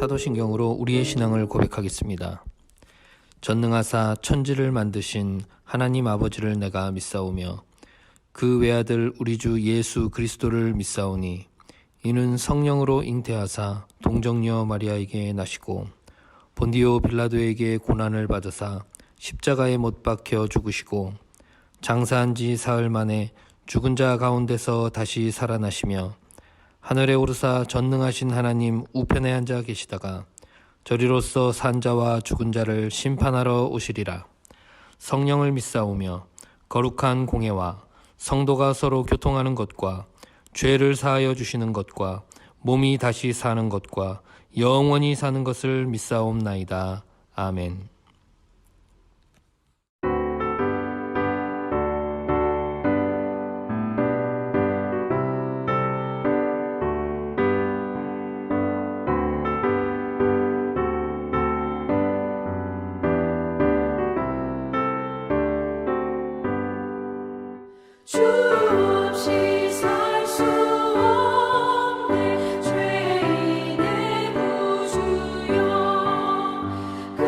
사도신경으로 우리의 신앙을 고백하겠습니다. 전능하사 천지를 만드신 하나님 아버지를 내가 믿사오며 그 외아들 우리 주 예수 그리스도를 믿사오니 이는 성령으로 잉태하사 동정녀 마리아에게 나시고 본디오 빌라도에게 고난을 받으사 십자가에 못 박혀 죽으시고 장사한 지 사흘 만에 죽은 자 가운데서 다시 살아나시며 하늘에 오르사 전능하신 하나님 우편에 앉아 계시다가 저리로서 산 자와 죽은 자를 심판하러 오시리라. 성령을 믿사오며 거룩한 공회와 성도가 서로 교통하는 것과 죄를 사하여 주시는 것과 몸이 다시 사는 것과 영원히 사는 것을 믿사옵나이다. 아멘. 주 없이 살 수 없네 죄인의 구주여 그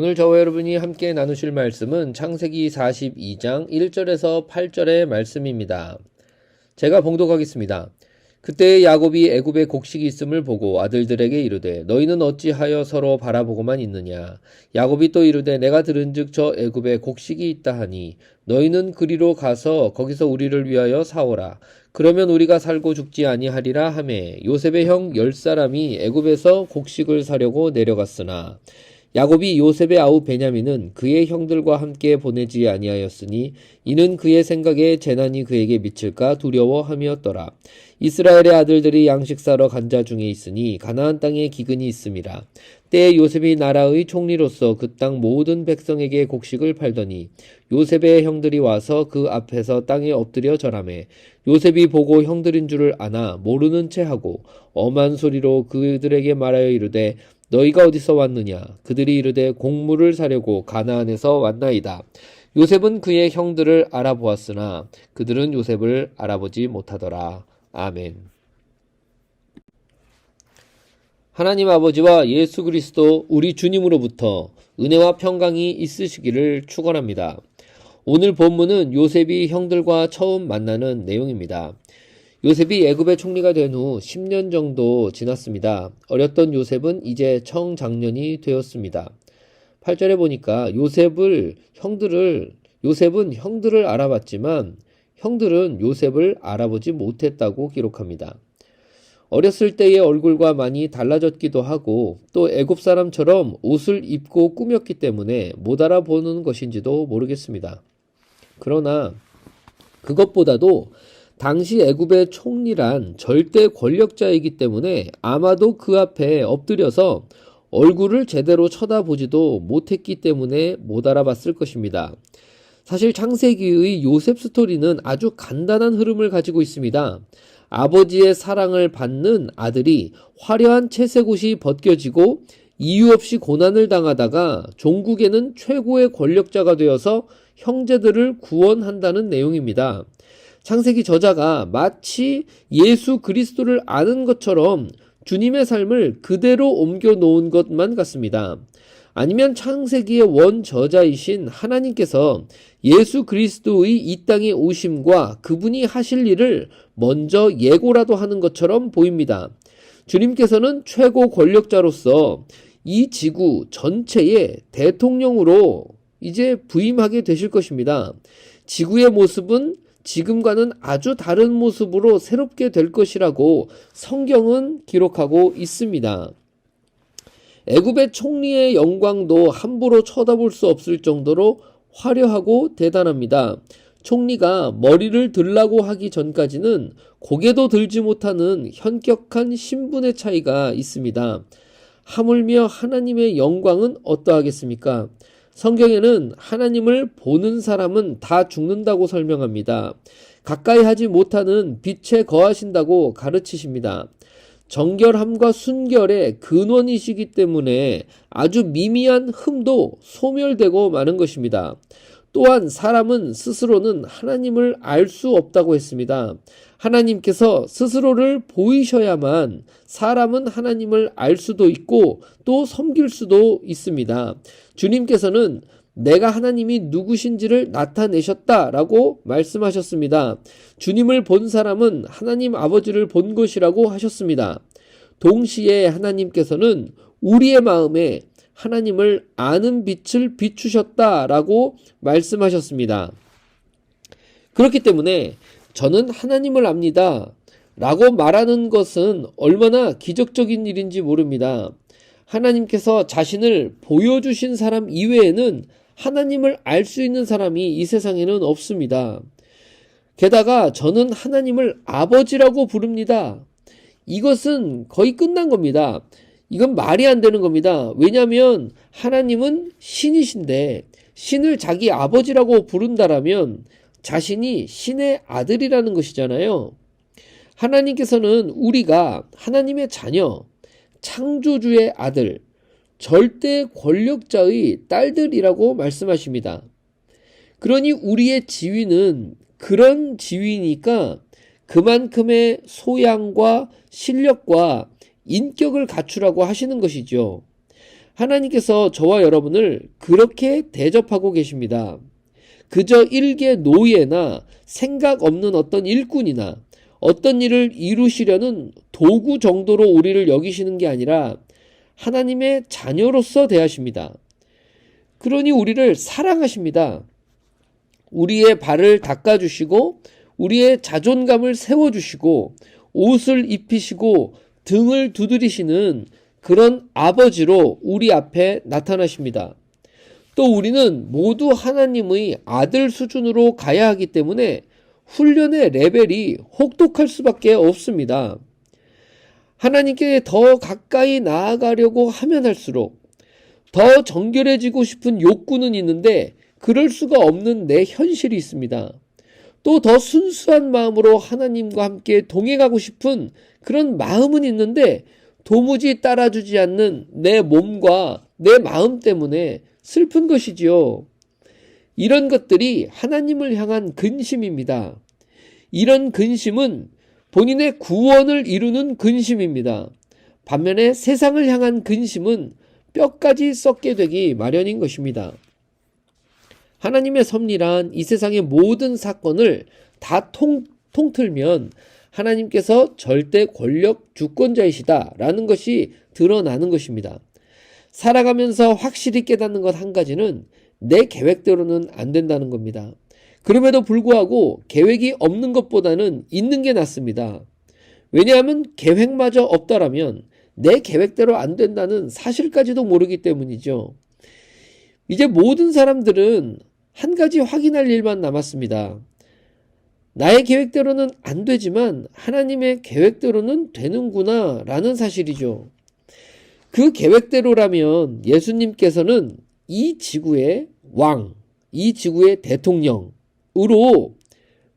오늘 저와 여러분이 함께 나누실 말씀은 창세기 42장 1절에서 8절의 말씀입니다. 제가 봉독하겠습니다. 그때 야곱이 애굽에 곡식이 있음을 보고 아들들에게 이르되 너희는 어찌하여 서로 바라보고만 있느냐. 야곱이 또 이르되 내가 들은즉 저 애굽에 곡식이 있다 하니 너희는 그리로 가서 거기서 우리를 위하여 사오라. 그러면 우리가 살고 죽지 아니하리라 하매 요셉의 형 10사람이 애굽에서 곡식을 사려고 내려갔으나 야곱이 요셉의 아우 베냐민은 그의 형들과 함께 보내지 아니하였으니 이는 그의 생각에 재난이 그에게 미칠까 두려워함이었더라. 이스라엘의 아들들이 양식 사러 간 자 중에 있으니 가나안 땅에 기근이 있음이라. 때에 요셉이 나라의 총리로서 그 땅 모든 백성에게 곡식을 팔더니 요셉의 형들이 와서 그 앞에서 땅에 엎드려 절하매 요셉이 보고 형들인 줄을 아나 모르는 채 하고 엄한 소리로 그들에게 말하여 이르되 너희가 어디서 왔느냐? 그들이 이르되 곡물을 사려고 가나안에서 왔나이다. 요셉은 그의 형들을 알아보았으나 그들은 요셉을 알아보지 못하더라. 아멘. 하나님 아버지와 예수 그리스도 우리 주님으로부터 은혜와 평강이 있으시기를 축원합니다. 오늘 본문은 요셉이 형들과 처음 만나는 내용입니다. 요셉이 애굽의 총리가 된 후 10년 정도 지났습니다. 어렸던 요셉은 이제 청장년이 되었습니다. 8절에 보니까 요셉은 형들을 알아봤지만 형들은 요셉을 알아보지 못했다고 기록합니다. 어렸을 때의 얼굴과 많이 달라졌기도 하고 또 애굽 사람처럼 옷을 입고 꾸몄기 때문에 못 알아보는 것인지도 모르겠습니다. 그러나 그것보다도 당시 애굽의 총리란 절대 권력자이기 때문에 아마도 그 앞에 엎드려서 얼굴을 제대로 쳐다보지도 못했기 때문에 못 알아봤을 것입니다. 사실 창세기의 요셉 스토리는 아주 간단한 흐름을 가지고 있습니다. 아버지의 사랑을 받는 아들이 화려한 채색 옷이 벗겨지고 이유 없이 고난을 당하다가 종국에는 최고의 권력자가 되어서 형제들을 구원한다는 내용입니다. 창세기 저자가 마치 예수 그리스도를 아는 것처럼 주님의 삶을 그대로 옮겨 놓은 것만 같습니다. 아니면 창세기의 원저자이신 하나님께서 예수 그리스도의 이 땅에 오심과 그분이 하실 일을 먼저 예고라도 하는 것처럼 보입니다. 주님께서는 최고 권력자로서 이 지구 전체의 대통령으로 이제 부임하게 되실 것입니다. 지구의 모습은 지금과는 아주 다른 모습으로 새롭게 될 것이라고 성경은 기록하고 있습니다. 애굽의 총리의 영광도 함부로 쳐다볼 수 없을 정도로 화려하고 대단합니다. 총리가 머리를 들라고 하기 전까지는 고개도 들지 못하는 현격한 신분의 차이가 있습니다. 하물며 하나님의 영광은 어떠하겠습니까? 성경에는 하나님을 보는 사람은 다 죽는다고 설명합니다. 가까이 하지 못하는 빛에 거하신다고 가르치십니다. 정결함과 순결의 근원이시기 때문에 아주 미미한 흠도 소멸되고 마는 것입니다. 또한 사람은 스스로는 하나님을 알 수 없다고 했습니다. 하나님께서 스스로를 보이셔야만 사람은 하나님을 알 수도 있고 또 섬길 수도 있습니다. 주님께서는 내가 하나님이 누구신지를 나타내셨다라고 말씀하셨습니다. 주님을 본 사람은 하나님 아버지를 본 것이라고 하셨습니다. 동시에 하나님께서는 우리의 마음에 하나님을 아는 빛을 비추셨다라고 말씀하셨습니다. 그렇기 때문에 저는 하나님을 압니다 라고 말하는 것은 얼마나 기적적인 일인지 모릅니다. 하나님께서 자신을 보여주신 사람 이외에는 하나님을 알 수 있는 사람이 이 세상에는 없습니다. 게다가 저는 하나님을 아버지라고 부릅니다. 이것은 거의 끝난 겁니다. 이건 말이 안 되는 겁니다. 왜냐하면 하나님은 신이신데 신을 자기 아버지라고 부른다라면 자신이 신의 아들이라는 것이잖아요. 하나님께서는 우리가 하나님의 자녀, 창조주의 아들, 절대 권력자의 딸들이라고 말씀하십니다. 그러니 우리의 지위는 그런 지위니까 그만큼의 소양과 실력과 인격을 갖추라고 하시는 것이죠. 하나님께서 저와 여러분을 그렇게 대접하고 계십니다. 그저 일개 노예나 생각 없는 어떤 일꾼이나 어떤 일을 이루시려는 도구 정도로 우리를 여기시는 게 아니라 하나님의 자녀로서 대하십니다. 그러니 우리를 사랑하십니다. 우리의 발을 닦아주시고 우리의 자존감을 세워주시고 옷을 입히시고 등을 두드리시는 그런 아버지로 우리 앞에 나타나십니다. 또 우리는 모두 하나님의 아들 수준으로 가야 하기 때문에 훈련의 레벨이 혹독할 수밖에 없습니다. 하나님께 더 가까이 나아가려고 하면 할수록 더 정결해지고 싶은 욕구는 있는데 그럴 수가 없는 내 현실이 있습니다. 또 더 순수한 마음으로 하나님과 함께 동행하고 싶은 그런 마음은 있는데 도무지 따라주지 않는 내 몸과 내 마음 때문에 슬픈 것이지요. 이런 것들이 하나님을 향한 근심입니다. 이런 근심은 본인의 구원을 이루는 근심입니다. 반면에 세상을 향한 근심은 뼈까지 썩게 되기 마련인 것입니다. 하나님의 섭리란 이 세상의 모든 사건을 다 통틀면 하나님께서 절대 권력 주권자이시다라는 것이 드러나는 것입니다. 살아가면서 확실히 깨닫는 것 한 가지는 내 계획대로는 안 된다는 겁니다. 그럼에도 불구하고 계획이 없는 것보다는 있는 게 낫습니다. 왜냐하면 계획마저 없다라면 내 계획대로 안 된다는 사실까지도 모르기 때문이죠. 이제 모든 사람들은 한 가지 확인할 일만 남았습니다. 나의 계획대로는 안 되지만 하나님의 계획대로는 되는구나 라는 사실이죠. 그 계획대로라면 예수님께서는 이 지구의 왕, 이 지구의 대통령으로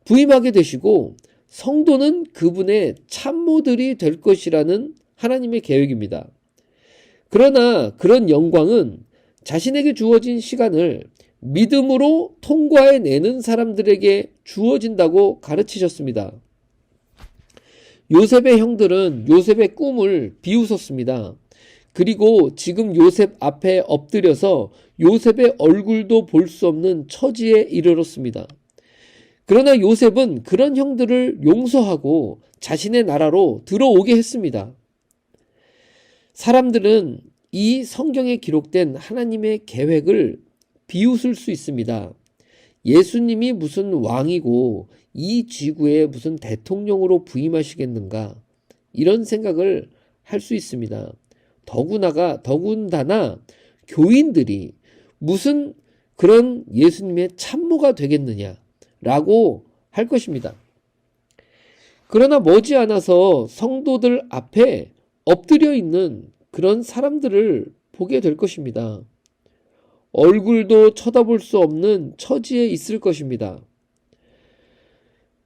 부임하게 되시고 성도는 그분의 참모들이 될 것이라는 하나님의 계획입니다. 그러나 그런 영광은 자신에게 주어진 시간을 믿음으로 통과해내는 사람들에게 주어진다고 가르치셨습니다. 요셉의 형들은 요셉의 꿈을 비웃었습니다. 그리고 지금 요셉 앞에 엎드려서 요셉의 얼굴도 볼 수 없는 처지에 이르렀습니다. 그러나 요셉은 그런 형들을 용서하고 자신의 나라로 들어오게 했습니다. 사람들은 이 성경에 기록된 하나님의 계획을 비웃을 수 있습니다. 예수님이 무슨 왕이고 이 지구에 무슨 대통령으로 부임하시겠는가? 이런 생각을 할 수 있습니다. 더군다나 교인들이 무슨 그런 예수님의 참모가 되겠느냐라고 할 것입니다. 그러나 머지않아서 성도들 앞에 엎드려 있는 그런 사람들을 보게 될 것입니다. 얼굴도 쳐다볼 수 없는 처지에 있을 것입니다.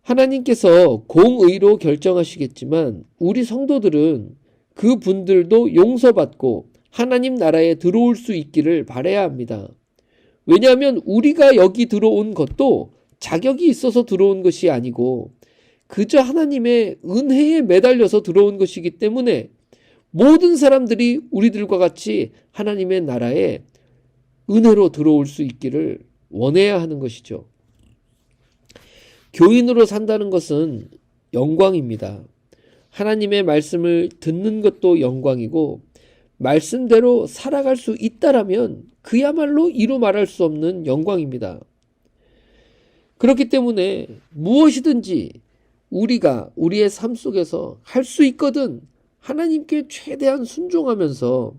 하나님께서 공의로 결정하시겠지만 우리 성도들은 그 분들도 용서받고 하나님 나라에 들어올 수 있기를 바라야 합니다. 왜냐하면 우리가 여기 들어온 것도 자격이 있어서 들어온 것이 아니고 그저 하나님의 은혜에 매달려서 들어온 것이기 때문에 모든 사람들이 우리들과 같이 하나님의 나라에 은혜로 들어올 수 있기를 원해야 하는 것이죠. 교인으로 산다는 것은 영광입니다. 하나님의 말씀을 듣는 것도 영광이고 말씀대로 살아갈 수 있다라면 그야말로 이루 말할 수 없는 영광입니다. 그렇기 때문에 무엇이든지 우리가 우리의 삶 속에서 할 수 있거든 하나님께 최대한 순종하면서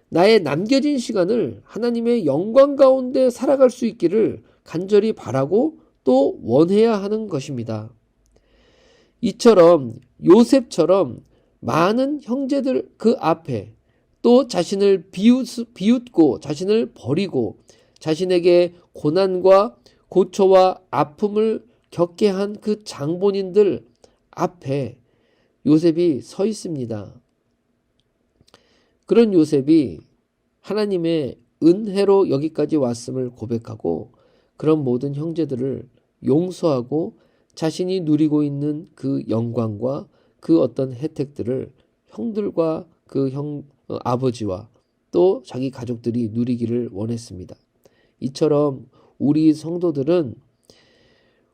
나의 남겨진 시간을 하나님의 영광 가운데 살아갈 수 있기를 간절히 바라고 또 원해야 하는 것입니다. 이처럼 요셉처럼 많은 형제들 그 앞에 또 자신을 비웃고 자신을 버리고 자신에게 고난과 고초와 아픔을 겪게 한 그 장본인들 앞에 요셉이 서 있습니다. 그런 요셉이 하나님의 은혜로 여기까지 왔음을 고백하고 그런 모든 형제들을 용서하고 자신이 누리고 있는 그 영광과 그 어떤 혜택들을 형들과 그 아버지와 또 자기 가족들이 누리기를 원했습니다. 이처럼 우리 성도들은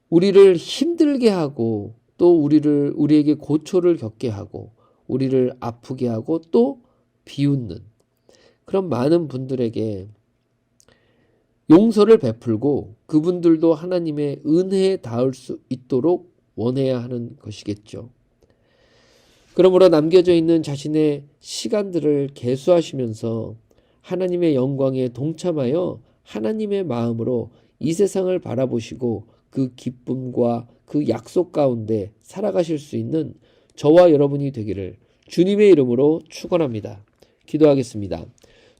우리를 힘들게 하고 또 우리에게 고초를 겪게 하고 우리를 아프게 하고 또 비웃는 그런 많은 분들에게 용서를 베풀고 그분들도 하나님의 은혜에 닿을 수 있도록 원해야 하는 것이겠죠. 그러므로 남겨져 있는 자신의 시간들을 계수하시면서 하나님의 영광에 동참하여 하나님의 마음으로 이 세상을 바라보시고 그 기쁨과 그 약속 가운데 살아가실 수 있는 저와 여러분이 되기를 주님의 이름으로 축원합니다. 기도하겠습니다.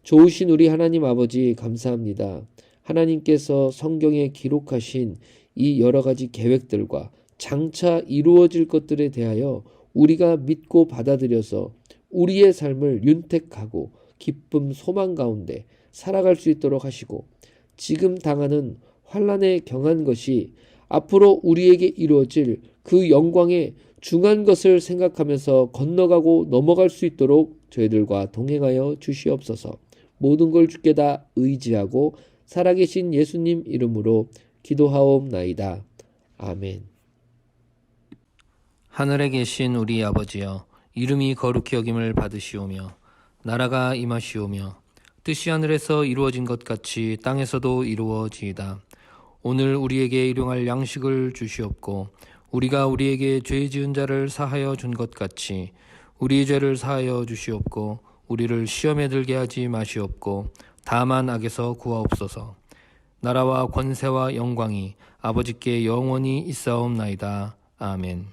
좋으신 우리 하나님 아버지 감사합니다. 하나님께서 성경에 기록하신 이 여러 가지 계획들과 장차 이루어질 것들에 대하여 우리가 믿고 받아들여서 우리의 삶을 윤택하고 기쁨 소망 가운데 살아갈 수 있도록 하시고 지금 당하는 환난에 경한 것이 앞으로 우리에게 이루어질 그 영광의 중한 것을 생각하면서 건너가고 넘어갈 수 있도록 저희들과 동행하여 주시옵소서. 모든 걸 주께 다 의지하고 살아계신 예수님 이름으로 기도하옵나이다. 아멘. 하늘에 계신 우리 아버지여, 이름이 거룩히 여김을 받으시오며 나라가 임하시오며 뜻이 하늘에서 이루어진 것 같이 땅에서도 이루어지이다. 오늘 우리에게 일용할 양식을 주시옵고 우리가 우리에게 죄 지은 자를 사하여 준 것 같이 우리 죄를 사하여 주시옵고 우리를 시험에 들게 하지 마시옵고 다만 악에서 구하옵소서. 나라와 권세와 영광이 아버지께 영원히 있사옵나이다. 아멘.